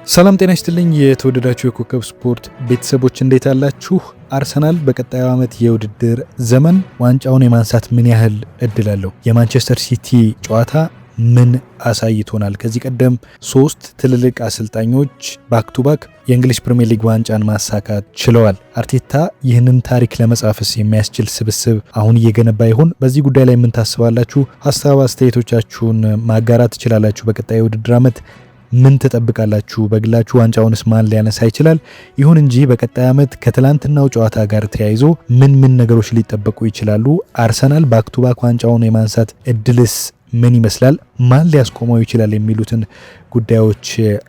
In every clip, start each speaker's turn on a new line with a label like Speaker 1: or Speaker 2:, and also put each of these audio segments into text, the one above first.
Speaker 1: ሰላም ጤና ይስጥልኝ። የተወደዳችሁ የኮከብ ስፖርት ቤተሰቦች እንዴት አላችሁ? አርሰናል በቀጣዩ ዓመት የውድድር ዘመን ዋንጫውን የማንሳት ምን ያህል እድል አለው? የማንቸስተር ሲቲ ጨዋታ ምን አሳይቶናል? ከዚህ ቀደም 3 ትልልቅ አሰልጣኞች ባክ ቱ ባክ የእንግሊዝ ፕሪሚየር ሊግ ዋንጫን ማሳካት ችለዋል። አርቴታ ይህንን ታሪክ ለመጻፍስ የሚያስችል ስብስብ አሁን እየገነባ ይሆን? በዚህ ጉዳይ ላይ ምን ታስባላችሁ? ሀሳብ አስተያየቶቻችሁን ማጋራት ትችላላችሁ። በቀጣዩ የውድድር ዓመት ምን ትጠብቃላችሁ? በግላችሁ ዋንጫውንስ ማን ሊያነሳ ይችላል? ይሁን እንጂ በቀጣይ ዓመት ከትላንትናው ጨዋታ ጋር ተያይዞ ምን ነገሮች ሊጠበቁ ይችላሉ? አርሰናል ባክ ቱ ባክ ዋንጫውን የማንሳት እድልስ ምን ይመስላል? ማን ሊያስቆመው ይችላል? የሚሉትን ጉዳዮች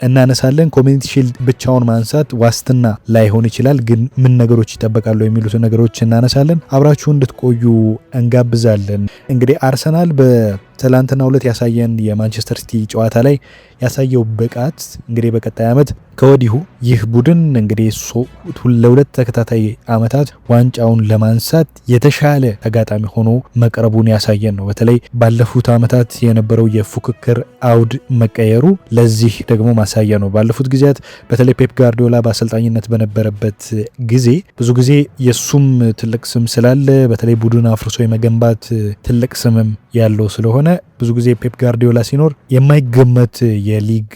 Speaker 1: እናነሳለን። ኮሚኒቲ ሺልድ ብቻውን ማንሳት ዋስትና ላይሆን ይችላል፣ ግን ምን ነገሮች ይጠበቃሉ የሚሉትን ነገሮች እናነሳለን። አብራችሁ እንድትቆዩ እንጋብዛለን። እንግዲህ አርሰናል በትላንትናው ዕለት ያሳየን የማንቸስተር ሲቲ ጨዋታ ላይ ያሳየው ብቃት እንግዲህ በቀጣይ ዓመት ከወዲሁ ይህ ቡድን እንግዲህ ለሁለት ተከታታይ ዓመታት ዋንጫውን ለማንሳት የተሻለ ተጋጣሚ ሆኖ መቅረቡን ያሳየን ነው። በተለይ ባለፉት ዓመታት የነበረው የፉክክር አውድ መቀየሩ ለዚህ ደግሞ ማሳያ ነው። ባለፉት ጊዜያት በተለይ ፔፕ ጋርዲዮላ በአሰልጣኝነት በነበረበት ጊዜ ብዙ ጊዜ የሱም ትልቅ ስም ስላለ በተለይ ቡድን አፍርሶ የመገንባት ትልቅ ስምም ያለው ስለሆነ ብዙ ጊዜ ፔፕ ጋርዲዮላ ሲኖር የማይገመት የሊግ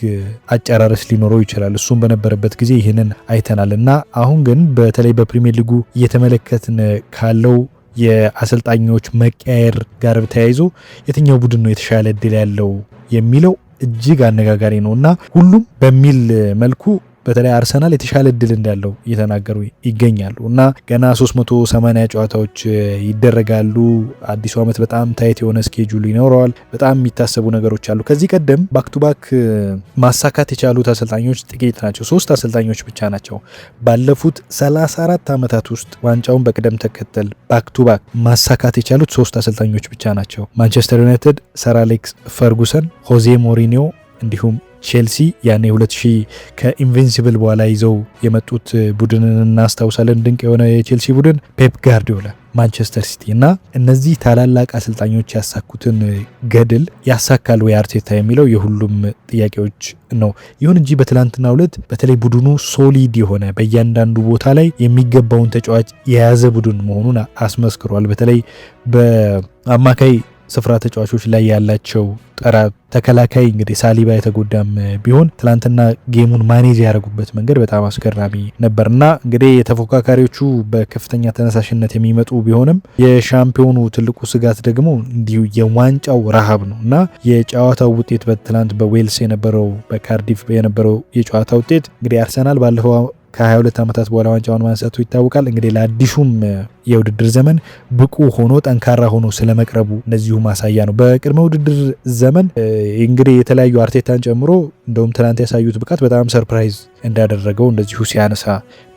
Speaker 1: አጨራረስ ሊኖረው ይችላል። እሱም በነበረበት ጊዜ ይህንን አይተናል እና አሁን ግን በተለይ በፕሪሚየር ሊጉ እየተመለከትን ካለው የአሰልጣኞች መቀየር ጋር ተያይዞ የትኛው ቡድን ነው የተሻለ እድል ያለው የሚለው እጅግ አነጋጋሪ ነው እና ሁሉም በሚል መልኩ በተለይ አርሰናል የተሻለ እድል እንዳለው እየተናገሩ ይገኛሉ እና ገና 380 ጨዋታዎች ይደረጋሉ። አዲሱ ዓመት በጣም ታይት የሆነ ስኬጁል ይኖረዋል። በጣም የሚታሰቡ ነገሮች አሉ። ከዚህ ቀደም ባክ ቱ ባክ ማሳካት የቻሉት አሰልጣኞች ጥቂት ናቸው። 3 አሰልጣኞች ብቻ ናቸው ባለፉት 34 ዓመታት ውስጥ ዋንጫውን በቅደም ተከተል ባክ ቱ ባክ ማሳካት የቻሉት 3 አሰልጣኞች ብቻ ናቸው። ማንቸስተር ዩናይትድ ሰር አሌክስ ፈርጉሰን፣ ሆዜ ሞሪኒዮ እንዲሁም ቼልሲ ያኔ 2000 ከኢንቪንሲብል በኋላ ይዘው የመጡት ቡድንን እናስታውሳለን። ድንቅ የሆነ የቼልሲ ቡድን፣ ፔፕ ጋርዲዮላ ማንቸስተር ሲቲ እና እነዚህ ታላላቅ አሰልጣኞች ያሳኩትን ገድል ያሳካል ወይ አርቴታ የሚለው የሁሉም ጥያቄዎች ነው። ይሁን እንጂ በትላንትናው ዕለት በተለይ ቡድኑ ሶሊድ የሆነ በእያንዳንዱ ቦታ ላይ የሚገባውን ተጫዋች የያዘ ቡድን መሆኑን አስመስክሯል። በተለይ በአማካይ ስፍራ ተጫዋቾች ላይ ያላቸው ጥራት፣ ተከላካይ እንግዲህ ሳሊባ የተጎዳም ቢሆን ትላንትና ጌሙን ማኔጅ ያደረጉበት መንገድ በጣም አስገራሚ ነበርና እንግዲህ የተፎካካሪዎቹ በከፍተኛ ተነሳሽነት የሚመጡ ቢሆንም የሻምፒዮኑ ትልቁ ስጋት ደግሞ እንዲሁ የዋንጫው ረሃብ ነው እና የጨዋታው ውጤት በትላንት በዌልስ የነበረው በካርዲፍ የነበረው የጨዋታ ውጤት እንግዲህ አርሰናል ባለፈው ከ22 ዓመታት በኋላ ዋንጫውን ማንሳቱ ይታወቃል። እንግዲህ ለአዲሱም የውድድር ዘመን ብቁ ሆኖ ጠንካራ ሆኖ ስለመቅረቡ እንደዚሁ ማሳያ ነው። በቅድመ ውድድር ዘመን እንግዲህ የተለያዩ አርቴታን ጨምሮ እንደውም ትናንት ያሳዩት ብቃት በጣም ሰርፕራይዝ እንዳደረገው እንደዚሁ ሲያነሳ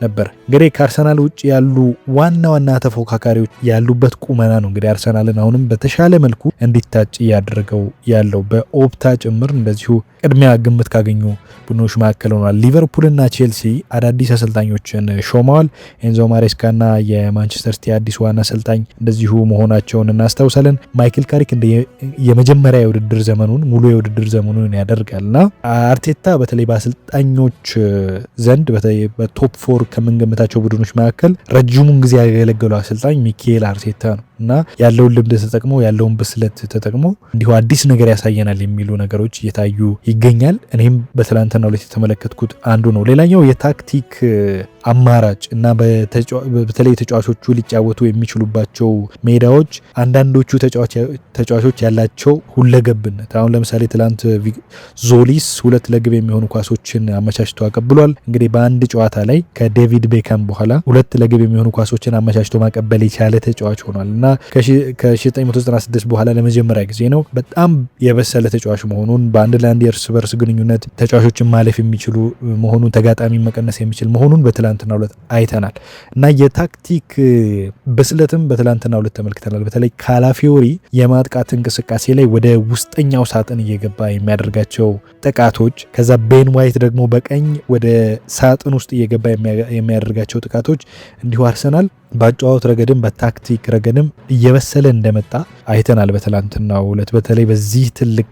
Speaker 1: ነበር። እንግዲህ ከአርሰናል ውጭ ያሉ ዋና ተፎካካሪዎች ያሉበት ቁመና ነው እንግዲህ አርሰናልን አሁንም በተሻለ መልኩ እንዲታጭ እያደረገው ያለው በኦፕታ ጭምር እንደዚሁ ቅድሚያ ግምት ካገኙ ቡድኖች መካከል ሆኗል። ሊቨርፑልና ቼልሲ አዳዲስ አሰልጣኞችን ሾመዋል። ኤንዞ ማሬስካና የማንቸስተር ሲቲ አዲስ ዋና አሰልጣኝ እንደዚሁ መሆናቸውን እናስታውሳለን። ማይክል ካሪክ እንደ የመጀመሪያ የውድድር ዘመኑን ሙሉ የውድድር ዘመኑን ያደርጋልና አርቴታ በተለይ በአሰልጣኞች ዘንድ በተለይ በቶፕ 4 ከምንገምታቸው ቡድኖች መካከል ረጅሙን ጊዜ ያገለገለው አሰልጣኝ ሚካኤል አርቴታ ነው እና ያለውን ልምድ ተጠቅሞ ያለውን ብስለት ተጠቅሞ እንዲሁ አዲስ ነገር ያሳየናል የሚሉ ነገሮች እየታዩ ይገኛል። እኔም በትላንትናው ላይ የተመለከትኩት አንዱ ነው። ሌላኛው የታክቲክ አማራጭ እና በተለይ ተጫዋቾቹ ሊጫወቱ የሚችሉባቸው ሜዳዎች አንዳንዶቹ ተጫዋቾች ያላቸው ሁለገብነት። አሁን ለምሳሌ ትላንት ዞሊስ 2 ለግብ የሚሆኑ ኳሶችን አመቻችቶ አቀብሏል። እንግዲህ በአንድ ጨዋታ ላይ ከዴቪድ ቤካም በኋላ 2 ለግብ የሚሆኑ ኳሶችን አመቻችቶ ማቀበል የቻለ ተጫዋች ሆኗል እና ከ1996 በኋላ ለመጀመሪያ ጊዜ ነው። በጣም የበሰለ ተጫዋች መሆኑን በአንድ ለአንድ የእርስ በርስ ግንኙነት ተጫዋቾችን ማለፍ የሚችሉ መሆኑን ተጋጣሚ መቀነስ የሚችል መሆኑን በትላንትናው ዕለት አይተናል እና የታክቲክ ብስለትም በትላንትናው ዕለት ተመልክተናል። በተለይ ካላፊዮሪ የማጥቃት እንቅስቃሴ ላይ ወደ ውስጠኛው ሳጥን እየገባ የሚያደርጋቸው ጥቃቶች፣ ከዛ ቤን ዋይት ደግሞ በቀኝ ወደ ሳጥን ውስጥ እየገባ የሚያደርጋቸው ጥቃቶች እንዲሁ አርሰናል በአጨዋወት ረገድም በታክቲክ ረገድም እየበሰለ እንደመጣ አይተናል በትላንትናው ዕለት በተለይ በዚህ ትልቅ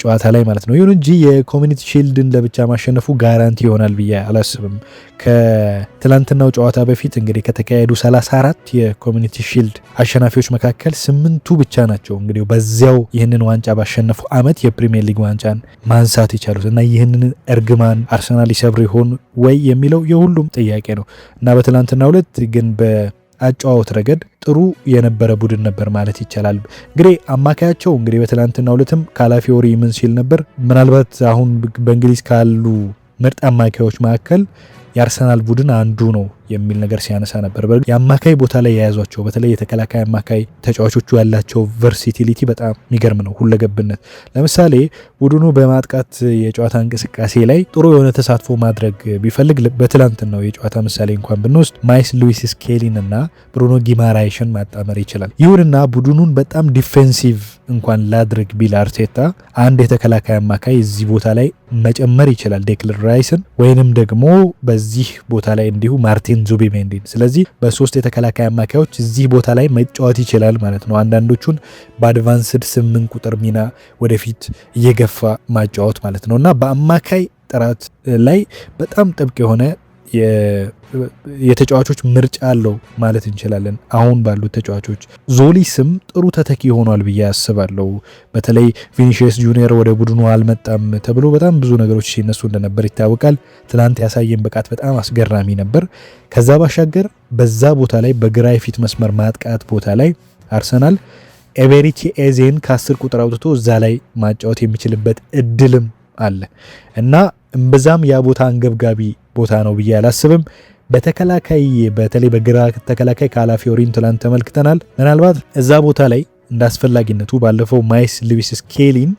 Speaker 1: ጨዋታ ላይ ማለት ነው። ይሁን እንጂ የኮሚኒቲ ሺልድን ለብቻ ማሸነፉ ጋራንቲ ይሆናል ብዬ አላስብም። ከትላንትናው ጨዋታ በፊት እንግዲህ ከተካሄዱ 34 የኮሚኒቲ ሺልድ አሸናፊዎች መካከል 8ቱ ብቻ ናቸው እንግዲህ በዚያው ይህንን ዋንጫ ባሸነፉ አመት የፕሪሚየር ሊግ ዋንጫን ማንሳት የቻሉት እና ይህንን እርግማን አርሰናል ይሰብር ይሆን ወይ የሚለው የሁሉም ጥያቄ ነው እና በትላንትናው ዕለት ግን በአጨዋወት ረገድ ጥሩ የነበረ ቡድን ነበር ማለት ይቻላል። እንግዲህ አማካያቸው እንግዲህ በትላንትናው ዕለትም ካላፊዮሪ ምን ሲል ነበር? ምናልባት አሁን በእንግሊዝ ካሉ ምርጥ አማካዮች መካከል የአርሰናል ቡድን አንዱ ነው የሚል ነገር ሲያነሳ ነበር። የአማካይ ቦታ ላይ የያዟቸው በተለይ የተከላካይ አማካይ ተጫዋቾቹ ያላቸው ቨርሲቲሊቲ በጣም የሚገርም ነው፣ ሁለገብነት። ለምሳሌ ቡድኑ በማጥቃት የጨዋታ እንቅስቃሴ ላይ ጥሩ የሆነ ተሳትፎ ማድረግ ቢፈልግ በትላንትና ነው የጨዋታ ምሳሌ እንኳን ብንወስድ ማይልስ ሉዊስ ስኬሊን እና ብሩኖ ጊማራይሽን ማጣመር ይችላል። ይሁንና ቡድኑን በጣም ዲፌንሲቭ እንኳን ላድርግ ቢል አርቴታ አንድ የተከላካይ አማካይ እዚህ ቦታ ላይ መጨመር ይችላል፣ ዴክለር ራይስን ወይንም ደግሞ በዚህ ቦታ ላይ እንዲሁ ማርቲን ዙቢሜንዲን። ስለዚህ በሶስት የተከላካይ አማካዮች እዚህ ቦታ ላይ መጫወት ይችላል ማለት ነው። አንዳንዶቹን በአድቫንስድ 8 ቁጥር ሚና ወደፊት እየገፋ ማጫወት ማለት ነው እና በአማካይ ጥራት ላይ በጣም ጥብቅ የሆነ የተጫዋቾች ምርጫ አለው ማለት እንችላለን። አሁን ባሉት ተጫዋቾች ዞሊስም ጥሩ ተተኪ ሆኗል ብዬ አስባለሁ። በተለይ ቪኒሺየስ ጁኒየር ወደ ቡድኑ አልመጣም ተብሎ በጣም ብዙ ነገሮች ሲነሱ እንደነበር ይታወቃል። ትናንት ያሳየን ብቃት በጣም አስገራሚ ነበር። ከዛ ባሻገር በዛ ቦታ ላይ በግራ የፊት መስመር ማጥቃት ቦታ ላይ አርሰናል ኤቤሪቺ ኤዜን ከ10 ቁጥር አውጥቶ እዛ ላይ ማጫወት የሚችልበት እድልም አለ እና እምብዛም ያ ቦታ አንገብጋቢ ቦታ ነው ብዬ አላስብም። በተከላካይ በተለይ በግራ ተከላካይ ካላፊዮሪን ትላንት ተመልክተናል። ምናልባት እዛ ቦታ ላይ እንደ አስፈላጊነቱ ባለፈው ማይልስ ሉዊስ ስኬሊን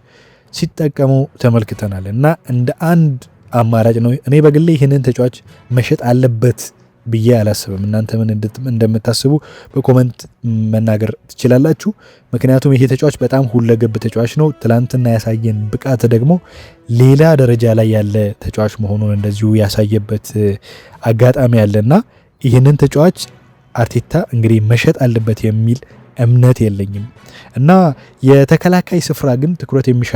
Speaker 1: ሲጠቀሙ ተመልክተናል እና እንደ አንድ አማራጭ ነው። እኔ በግሌ ይህንን ተጫዋች መሸጥ አለበት ብዬ አላስብም። እናንተ ምን እንደምታስቡ በኮመንት መናገር ትችላላችሁ። ምክንያቱም ይሄ ተጫዋች በጣም ሁለገብ ተጫዋች ነው። ትላንትና ያሳየን ብቃት ደግሞ ሌላ ደረጃ ላይ ያለ ተጫዋች መሆኑን እንደዚሁ ያሳየበት አጋጣሚ ያለና ይህንን ተጫዋች አርቴታ እንግዲህ መሸጥ አለበት የሚል እምነት የለኝም እና የተከላካይ ስፍራ ግን ትኩረት የሚሻ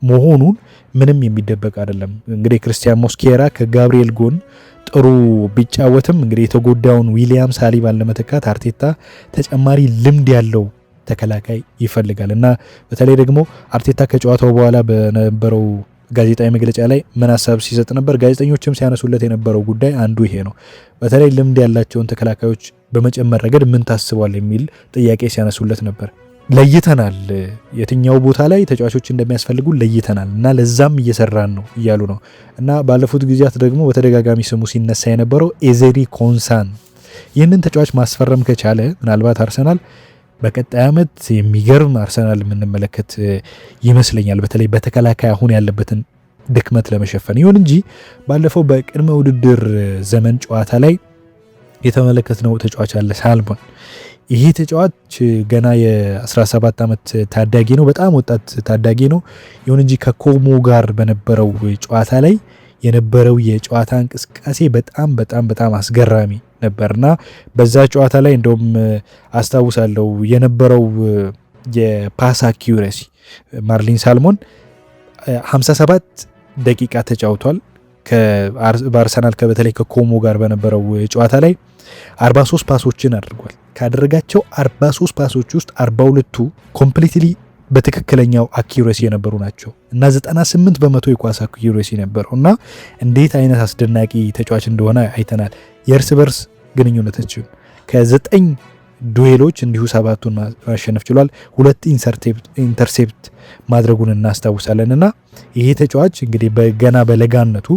Speaker 1: መሆኑን ምንም የሚደበቅ አይደለም። እንግዲህ ክርስቲያን ሞስኬራ ከጋብሪኤል ጎን ጥሩ ቢጫወትም እንግዲህ የተጎዳውን ዊሊያም ሳሊባን ለመተካት አርቴታ ተጨማሪ ልምድ ያለው ተከላካይ ይፈልጋል እና በተለይ ደግሞ አርቴታ ከጨዋታው በኋላ በነበረው ጋዜጣዊ መግለጫ ላይ ምን ሀሳብ ሲሰጥ ነበር? ጋዜጠኞችም ሲያነሱለት የነበረው ጉዳይ አንዱ ይሄ ነው። በተለይ ልምድ ያላቸውን ተከላካዮች በመጨመር ረገድ ምን ታስቧል የሚል ጥያቄ ሲያነሱለት ነበር። ለይተናል፣ የትኛው ቦታ ላይ ተጫዋቾች እንደሚያስፈልጉ ለይተናል እና ለዛም እየሰራን ነው እያሉ ነው እና ባለፉት ጊዜያት ደግሞ በተደጋጋሚ ስሙ ሲነሳ የነበረው ኤዜሪ ኮንሳን ይህንን ተጫዋች ማስፈረም ከቻለ ምናልባት አርሰናል በቀጣይ ዓመት የሚገርም አርሰናል የምንመለከት ይመስለኛል። በተለይ በተከላካይ አሁን ያለበትን ድክመት ለመሸፈን። ይሁን እንጂ ባለፈው በቅድመ ውድድር ዘመን ጨዋታ ላይ የተመለከትነው ተጫዋች አለ ሳልሞን። ይሄ ተጫዋች ገና የ17 ዓመት ታዳጊ ነው፣ በጣም ወጣት ታዳጊ ነው። ይሁን እንጂ ከኮሞ ጋር በነበረው ጨዋታ ላይ የነበረው የጨዋታ እንቅስቃሴ በጣም በጣም በጣም አስገራሚ ነበርና በዛ ጨዋታ ላይ እንደውም አስታውሳለሁ የነበረው የፓስ አኪዩሬሲ ማርሊን ሳልሞን 57 ደቂቃ ተጫውቷል። በአርሰናል በተለይ ከኮሞ ጋር በነበረው ጨዋታ ላይ 43 ፓሶችን አድርጓል። ካደረጋቸው 43 ፓሶች ውስጥ 42ቱ ኮምፕሊትሊ በትክክለኛው አኪዩሬሲ የነበሩ ናቸው እና 98 በመቶ የኳስ አኪዩሬሲ ነበረው እና እንዴት አይነት አስደናቂ ተጫዋች እንደሆነ አይተናል። የእርስ በርስ ግንኙነቶችን ከ9 ዱዌሎች እንዲሁ 7ቱን ማሸነፍ ችሏል። 2 ኢንተርሴፕት ማድረጉን እናስታውሳለን እና ይሄ ተጫዋች እንግዲህ ገና በለጋነቱ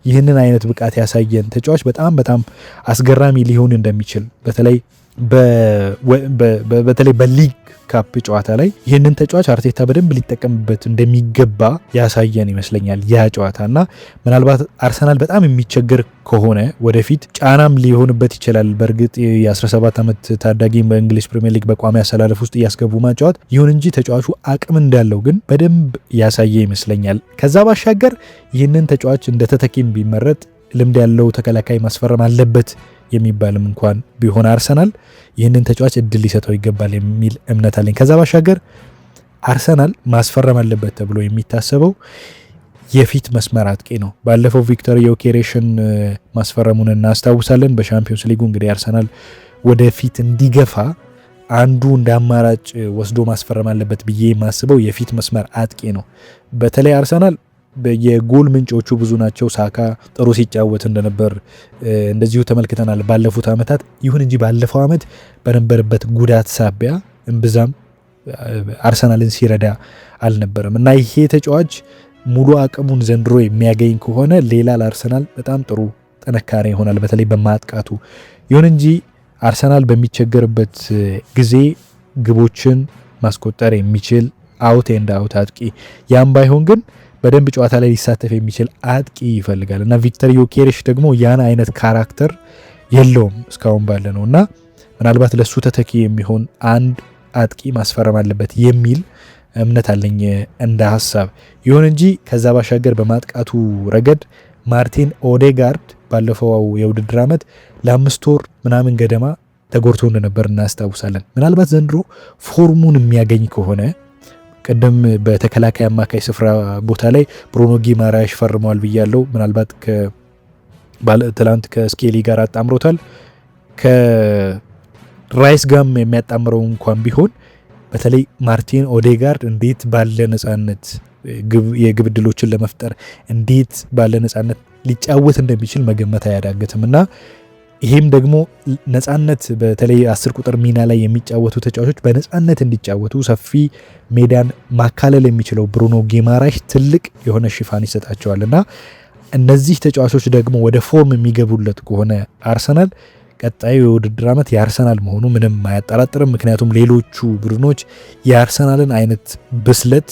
Speaker 1: ይህንን አይነት ብቃት ያሳየን ተጫዋች በጣም በጣም አስገራሚ ሊሆን እንደሚችል በተለይ በሊግ ካፕ ጨዋታ ላይ ይህንን ተጫዋች አርቴታ በደንብ ሊጠቀምበት እንደሚገባ ያሳየን ይመስለኛል ያ ጨዋታ እና ምናልባት አርሰናል በጣም የሚቸገር ከሆነ ወደፊት ጫናም ሊሆንበት ይችላል። በእርግጥ የ17 ዓመት ታዳጊ በእንግሊዝ ፕሪሚየር ሊግ በቋሚ አሰላለፍ ውስጥ እያስገቡ ማጫወት፣ ይሁን እንጂ ተጫዋቹ አቅም እንዳለው ግን በደንብ ያሳየ ይመስለኛል። ከዛ ባሻገር ይህንን ተጫዋች እንደ ተተኪም ቢመረጥ ልምድ ያለው ተከላካይ ማስፈረም አለበት የሚባልም እንኳን ቢሆን አርሰናል ይህንን ተጫዋች እድል ሊሰጠው ይገባል የሚል እምነት አለኝ። ከዛ ባሻገር አርሰናል ማስፈረም አለበት ተብሎ የሚታሰበው የፊት መስመር አጥቂ ነው። ባለፈው ቪክተር ዮኬሬሽን ማስፈረሙን እናስታውሳለን። በሻምፒዮንስ ሊጉ እንግዲህ አርሰናል ወደፊት እንዲገፋ አንዱ እንደ አማራጭ ወስዶ ማስፈረም አለበት ብዬ የማስበው የፊት መስመር አጥቂ ነው። በተለይ አርሰናል የጎል ምንጮቹ ብዙ ናቸው። ሳካ ጥሩ ሲጫወት እንደነበር እንደዚሁ ተመልክተናል ባለፉት ዓመታት። ይሁን እንጂ ባለፈው ዓመት በነበረበት ጉዳት ሳቢያ እምብዛም አርሰናልን ሲረዳ አልነበረም እና ይሄ ተጫዋች ሙሉ አቅሙን ዘንድሮ የሚያገኝ ከሆነ ሌላ ለአርሰናል በጣም ጥሩ ጥንካሬ ይሆናል፣ በተለይ በማጥቃቱ። ይሁን እንጂ አርሰናል በሚቸገርበት ጊዜ ግቦችን ማስቆጠር የሚችል አውት ኤንድ አውት አጥቂ፣ ያም ባይሆን ግን በደንብ ጨዋታ ላይ ሊሳተፍ የሚችል አጥቂ ይፈልጋል እና ቪክተር ዮኬሬሽ ደግሞ ያን አይነት ካራክተር የለውም እስካሁን ባለ ነው እና ምናልባት ለሱ ተተኪ የሚሆን አንድ አጥቂ ማስፈረም አለበት የሚል እምነት አለኝ እንደ ሀሳብ። ይሁን እንጂ ከዛ ባሻገር በማጥቃቱ ረገድ ማርቲን ኦዴጋርድ ባለፈው የውድድር ዓመት ለ5 ወር ምናምን ገደማ ተጎድቶ እንደነበር እናስታውሳለን። ምናልባት ዘንድሮ ፎርሙን የሚያገኝ ከሆነ ቀደም በተከላካይ አማካይ ስፍራ ቦታ ላይ ብሩኖ ጊማራሽ ፈርመዋል ብያለው። ምናልባት ትላንት ከስኬሊ ጋር አጣምሮታል። ከራይስ ጋም የሚያጣምረው እንኳን ቢሆን በተለይ ማርቲን ኦዴጋርድ እንዴት ባለ ነጻነት የግብ ዕድሎችን ለመፍጠር እንዴት ባለ ነጻነት ሊጫወት እንደሚችል መገመት አያዳግትም እና ይሄም ደግሞ ነጻነት በተለይ 10 ቁጥር ሚና ላይ የሚጫወቱ ተጫዋቾች በነጻነት እንዲጫወቱ ሰፊ ሜዳን ማካለል የሚችለው ብሩኖ ጊማራሽ ትልቅ የሆነ ሽፋን ይሰጣቸዋል እና እነዚህ ተጫዋቾች ደግሞ ወደ ፎርም የሚገቡለት ከሆነ አርሰናል ቀጣዩ የውድድር ዓመት የአርሰናል መሆኑ ምንም አያጠራጥርም። ምክንያቱም ሌሎቹ ቡድኖች የአርሰናልን አይነት ብስለት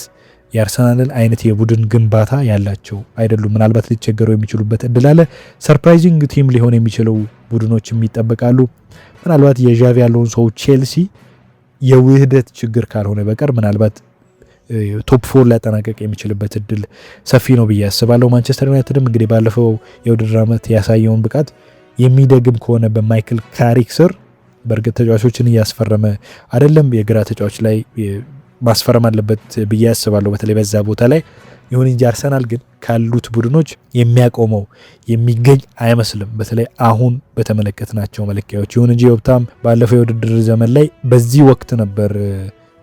Speaker 1: የአርሰናልን አይነት የቡድን ግንባታ ያላቸው አይደሉም። ምናልባት ሊቸገሩ የሚችሉበት እድል አለ። ሰርፕራይዚንግ ቲም ሊሆን የሚችለው ቡድኖችም ይጠበቃሉ። ምናልባት የዣቪ አሎንሶ ቼልሲ የውህደት ችግር ካልሆነ በቀር ምናልባት ቶፕ 4 ሊያጠናቀቅ የሚችልበት እድል ሰፊ ነው ብዬ አስባለሁ። ማንቸስተር ዩናይትድም እንግዲህ ባለፈው የውድድር ዓመት ያሳየውን ብቃት የሚደግም ከሆነ በማይክል ካሪክ ስር በእርግጥ ተጫዋቾችን እያስፈረመ አይደለም፣ የግራ ተጫዋች ላይ ማስፈረም አለበት ብዬ አስባለሁ በተለይ በዛ ቦታ ላይ። ይሁን እንጂ አርሰናል ግን ካሉት ቡድኖች የሚያቆመው የሚገኝ አይመስልም፣ በተለይ አሁን በተመለከትናቸው መለኪያዎች። ይሁን እንጂ ዮብታም ባለፈው የውድድር ዘመን ላይ በዚህ ወቅት ነበር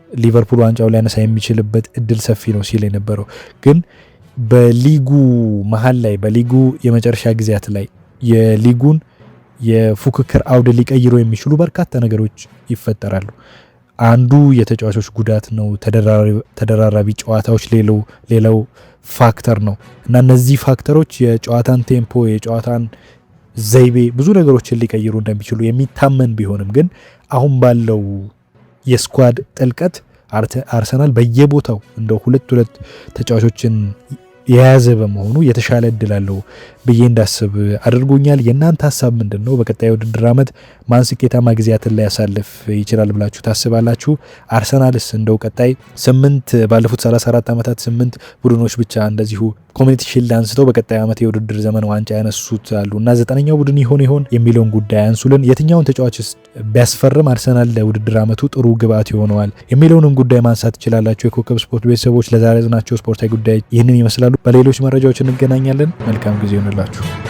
Speaker 1: ሊቨርፑል ዋንጫው ሊያነሳ የሚችልበት እድል ሰፊ ነው ሲል የነበረው፣ ግን በሊጉ መሀል ላይ በሊጉ የመጨረሻ ጊዜያት ላይ የሊጉን የፉክክር አውድ ሊቀይሩ የሚችሉ በርካታ ነገሮች ይፈጠራሉ። አንዱ የተጫዋቾች ጉዳት ነው። ተደራራቢ ጨዋታዎች ሌላው ፋክተር ነው እና እነዚህ ፋክተሮች የጨዋታን ቴምፖ የጨዋታን ዘይቤ ብዙ ነገሮችን ሊቀይሩ እንደሚችሉ የሚታመን ቢሆንም ግን አሁን ባለው የስኳድ ጥልቀት አርሰናል በየቦታው እንደ ሁለት ተጫዋቾችን የያዘ በመሆኑ የተሻለ እድል አለው ብዬ እንዳስብ አድርጎኛል። የእናንተ ሀሳብ ምንድን ነው? በቀጣይ ውድድር ዓመት ማን ስኬታማ ጊዜያትን ላይ ያሳልፍ ይችላል ብላችሁ ታስባላችሁ? አርሰናልስ እንደው ቀጣይ ባለፉት 34 ዓመታት 8 ቡድኖች ብቻ እንደዚሁ ኮሚኒቲ ሺልድ አንስተው በቀጣይ ዓመት የውድድር ዘመን ዋንጫ ያነሱት አሉ እና 9ኛው ቡድን ይሆን የሚለውን ጉዳይ አንሱልን። የትኛውን ተጫዋች ቢያስፈርም አርሰናል ለውድድር ዓመቱ ጥሩ ግብዓት ይሆነዋል የሚለውንም ጉዳይ ማንሳት ትችላላችሁ። የኮከብ ስፖርት ቤተሰቦች ለዛሬ ያዝናቸው ስፖርታዊ ጉዳይ ይህንን ይመስላሉ። በሌሎች መረጃዎች እንገናኛለን። መልካም ጊዜ ይሆንላችሁ።